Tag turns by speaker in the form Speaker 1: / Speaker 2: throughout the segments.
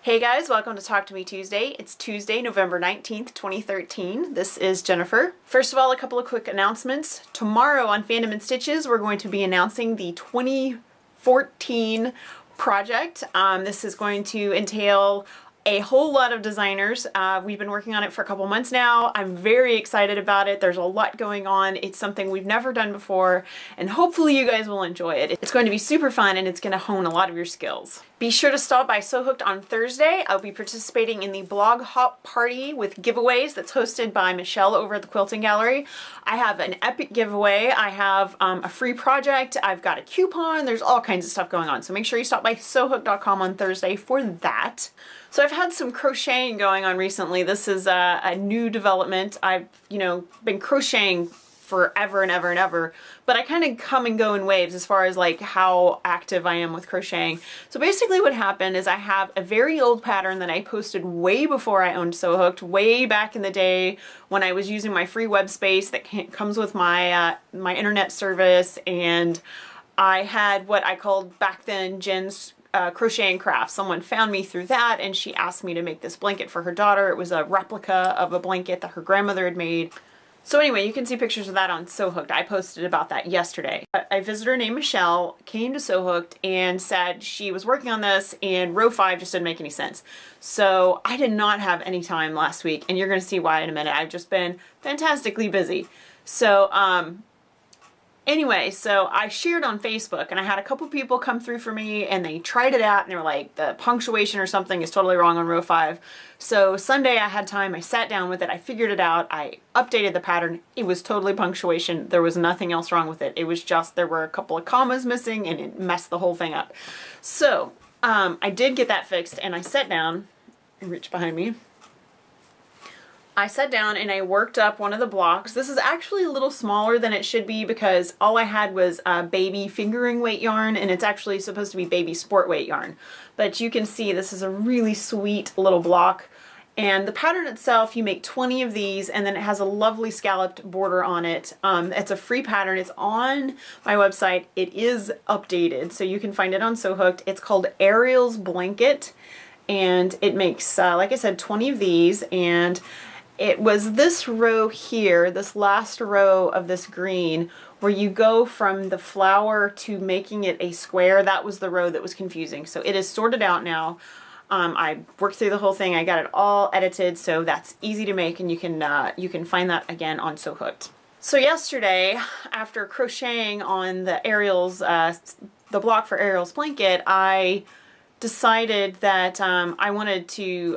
Speaker 1: Hey guys, welcome to Talk to Me Tuesday. It's Tuesday, November 19th, 2013. This is Jennifer. First of all, a couple of quick announcements. Tomorrow on Fandom and Stitches, we're going to be announcing the 2014 project. This is going to entail a whole lot of designers. We've been working on it for a couple months now. I'm very excited about it. There's a lot going on. It's something we've never done before, and hopefully you guys will enjoy it. It's going to be super fun, and it's going to hone a lot of your skills. Be sure to stop by Sew Hooked on Thursday. I'll be participating in the blog hop party with giveaways that's hosted by Michelle over at the Quilting Gallery. I have an epic giveaway. I have a free project. I've got a coupon. There's all kinds of stuff going on. So make sure you stop by sewhooked.com on Thursday for that. So I've had some crocheting going on recently. This is a new development. I've, been crocheting forever and ever and ever, but I kind of come and go in waves as far as like how active I am with crocheting. So basically what happened is I have a very old pattern that I posted way before I owned Sew Hooked, way back in the day when I was using my free web space that comes with my my internet service, and I had what I called back then Jen's crochet and craft. Someone found me through that, and she asked me to make this blanket for her daughter. It was a replica of a blanket that her grandmother had made. So anyway, you can see pictures of that on Sew Hooked. I posted about that yesterday. A visitor named Michelle came to Sew Hooked and said she was working on this and row 5 just didn't make any sense. So I did not have any time last week, and you're going to see why in a minute. I've just been fantastically busy. So anyway, so I shared on Facebook, and I had a couple people come through for me, and they tried it out, and they were like, the punctuation or something is totally wrong on row 5. So Sunday I had time, I sat down with it, I figured it out, I updated the pattern. It was totally punctuation. There was nothing else wrong with it. It was just there were a couple of commas missing, and it messed the whole thing up. So I did get that fixed, and I sat down and reached behind me. I sat down and I worked up one of the blocks. This is actually a little smaller than it should be because all I had was baby fingering weight yarn, and it's actually supposed to be baby sport weight yarn. But you can see this is a really sweet little block. And the pattern itself, you make 20 of these, and then it has a lovely scalloped border on it. It's a free pattern. It's on my website. It is updated, so you can find it on Sew Hooked. It's called Linus Blanket, and it makes, like I said, 20 of these. And it was this row here, this last row of this green, where you go from the flower to making it a square. That was the row that was confusing. So it is sorted out now. I worked through the whole thing. I got it all edited, so that's easy to make, and you can find that again on Sew Hooked. So yesterday, after crocheting on the Ariel's, the block for Ariel's blanket, I decided that I wanted to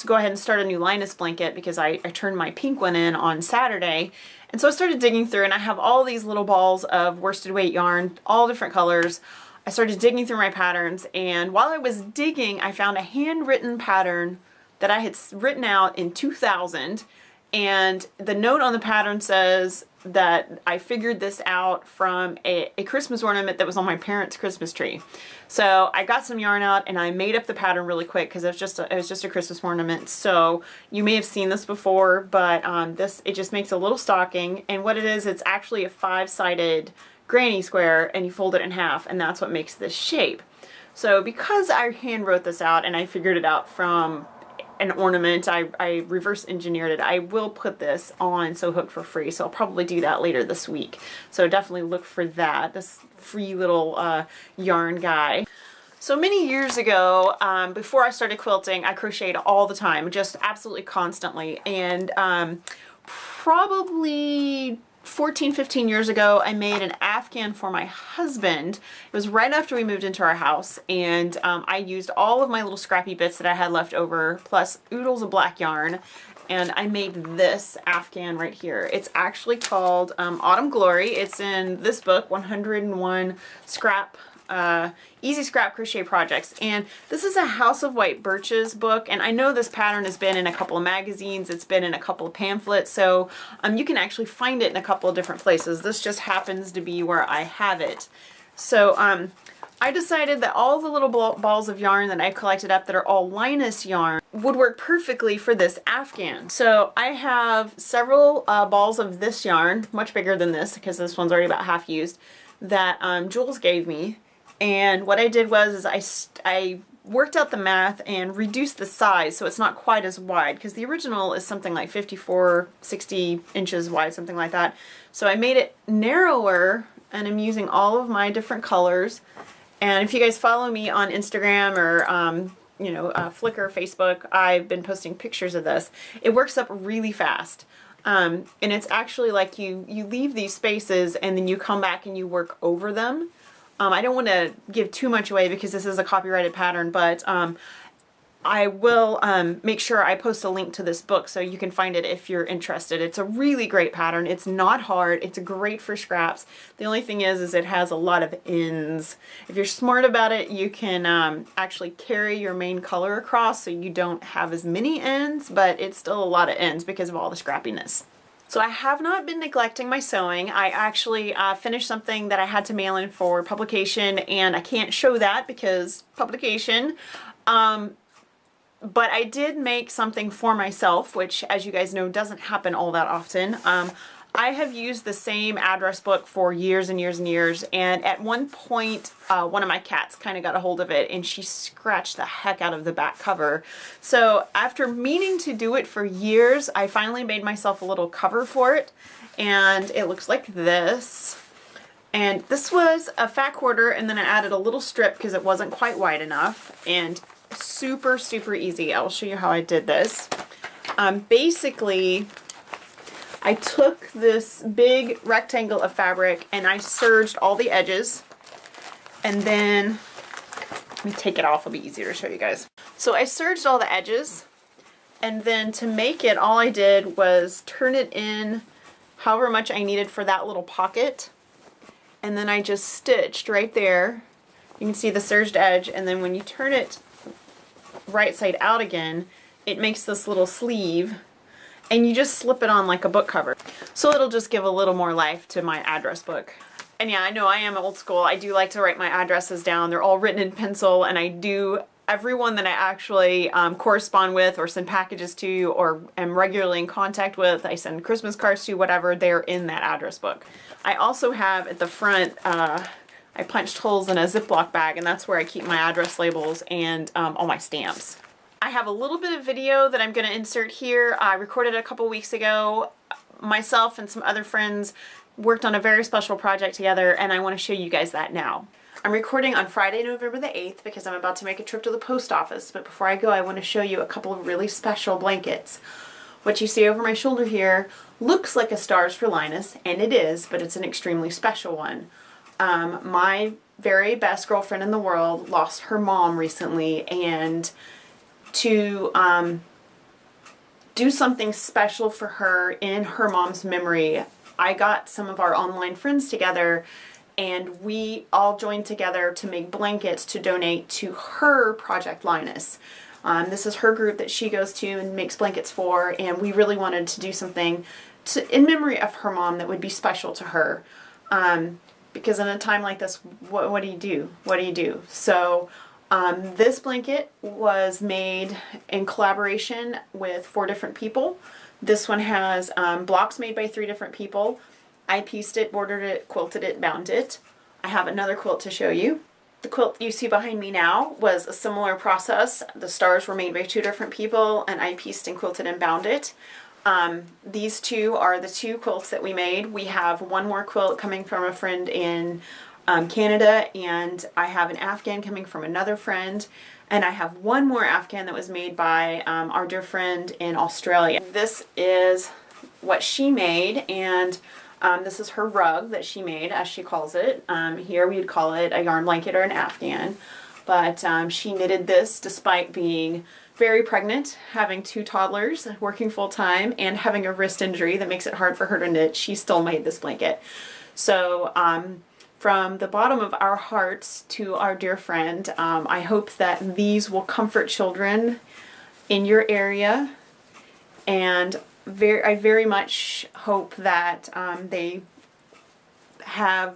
Speaker 1: go ahead and start a new Linus blanket because I turned my pink one in on Saturday. And so I started digging through, and I have all these little balls of worsted weight yarn, all different colors. I started digging through my patterns, and while I was digging, I found a handwritten pattern that I had written out in 2000, and the note on the pattern says that I figured this out from a Christmas ornament that was on my parents' Christmas tree. So I got some yarn out and I made up the pattern really quick because it was just a Christmas ornament. So you may have seen this before, but it just makes a little stocking, and what it is, it's actually a 5-sided granny square, and you fold it in half, and that's what makes this shape. So because I hand wrote this out and I figured it out from an ornament, I reverse engineered it. I will put this on Sew Hooked for free, so I'll probably do that later this week. So definitely look for that, this free little yarn guy. So many years ago, before I started quilting, I crocheted all the time, just absolutely constantly. And probably 14, 15 years ago, I made an Afghan for my husband. It was right after we moved into our house, and I used all of my little scrappy bits that I had left over, plus oodles of black yarn, and I made this Afghan right here. It's actually called Autumn Glory. It's in this book, 101 Scrap Easy Scrap Crochet Projects, and this is a House of White Birches book, and I know this pattern has been in a couple of magazines, it's been in a couple of pamphlets, so you can actually find it in a couple of different places. This just happens to be where I have it. So I decided that all the little balls of yarn that I collected up that are all Linus yarn would work perfectly for this Afghan. So I have several balls of this yarn, much bigger than this because this one's already about half used, that Jules gave me. And what I did was I worked out the math and reduced the size so it's not quite as wide, because the original is something like 54, 60 inches wide, something like that. So I made it narrower, and I'm using all of my different colors. And if you guys follow me on Instagram or Flickr, Facebook, I've been posting pictures of this. It works up really fast. And it's actually like you leave these spaces and then you come back and you work over them. I don't want to give too much away because this is a copyrighted pattern, but I will make sure I post a link to this book so you can find it if you're interested. It's a really great pattern. It's not hard. It's great for scraps. The only thing is it has a lot of ends. If you're smart about it, you can actually carry your main color across so you don't have as many ends, but it's still a lot of ends because of all the scrappiness. So I have not been neglecting my sewing. I actually finished something that I had to mail in for publication, and I can't show that because publication. But I did make something for myself, which, as you guys know, doesn't happen all that often. I have used the same address book for years and years and years, and at one point, one of my cats kind of got a hold of it, and she scratched the heck out of the back cover. So after meaning to do it for years, I finally made myself a little cover for it, and it looks like this. And this was a fat quarter, and then I added a little strip because it wasn't quite wide enough, and super, super easy. I'll show you how I did this. Basically, I took this big rectangle of fabric and I serged all the edges, and then, let me take it off, it'll be easier to show you guys. So I serged all the edges, and then to make it, all I did was turn it in however much I needed for that little pocket, and then I just stitched right there. You can see the serged edge, and then when you turn it right side out again, it makes this little sleeve, and you just slip it on like a book cover. So it'll just give a little more life to my address book. And yeah, I know I am old school. I do like to write my addresses down. They're all written in pencil, and I do, everyone that I actually correspond with or send packages to or am regularly in contact with, I send Christmas cards to, whatever, they're in that address book. I also have at the front, I punched holes in a Ziploc bag, and that's where I keep my address labels and all my stamps. I have a little bit of video that I'm going to insert here. I recorded a couple weeks ago. Myself and some other friends worked on a very special project together, and I want to show you guys that now. I'm recording on Friday, November the 8th because I'm about to make a trip to the post office, but before I go, I want to show you a couple of really special blankets. What you see over my shoulder here looks like a Stars for Linus, and it is, but it's an extremely special one. My very best girlfriend in the world lost her mom recently, and to do something special for her in her mom's memory, I got some of our online friends together, and we all joined together to make blankets to donate to her Project Linus. This is her group that she goes to and makes blankets for, and we really wanted to do something in memory of her mom that would be special to her. Because in a time like this, what do you do? What do you do? So this blanket was made in collaboration with 4 different people. This one has blocks made by 3 different people. I pieced it, bordered it, quilted it, bound it. I have another quilt to show you. The quilt you see behind me now was a similar process. The stars were made by 2 different people, and I pieced and quilted and bound it. These 2 are the 2 quilts that we made. We have one more quilt coming from a friend in Canada, and I have an Afghan coming from another friend, and I have one more Afghan that was made by our dear friend in Australia. This is what she made, and this is her rug that she made, as she calls it. Here we would call it a yarn blanket or an Afghan, but she knitted this despite being very pregnant, having 2 toddlers, working full-time, and having a wrist injury that makes it hard for her to knit. She still made this blanket. So from the bottom of our hearts to our dear friend, I hope that these will comfort children in your area, and I very much hope that they have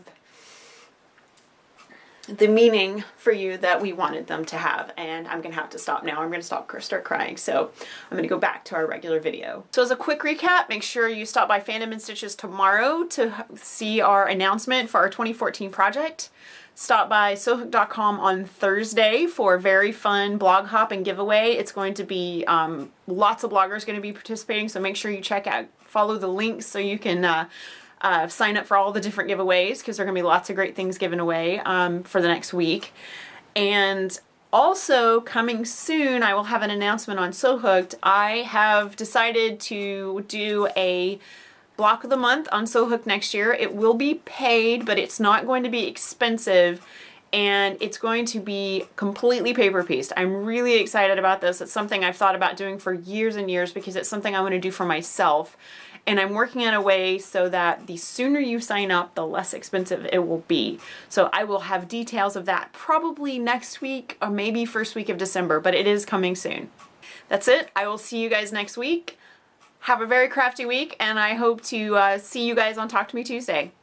Speaker 1: the meaning for you that we wanted them to have. And I'm gonna have to stop now. I'm gonna start crying. So I'm gonna go back to our regular video. So as a quick recap, make sure you stop by Fandom and Stitches tomorrow to see our announcement for our 2014 project. Stop by sewhook.com on Thursday for a very fun blog hop and giveaway. It's going to be lots of bloggers going to be participating, so make sure you follow the links so you can sign up for all the different giveaways, because there are going to be lots of great things given away for the next week. And also coming soon, I will have an announcement on Sew Hooked. I have decided to do a block of the month on Sew Hooked next year. It will be paid, but it's not going to be expensive, and it's going to be completely paper-pieced. I'm really excited about this. It's something I've thought about doing for years and years because it's something I want to do for myself. And I'm working in a way so that the sooner you sign up, the less expensive it will be. So I will have details of that probably next week or maybe first week of December, but it is coming soon. That's it. I will see you guys next week. Have a very crafty week, and I hope to see you guys on Talk to Me Tuesday.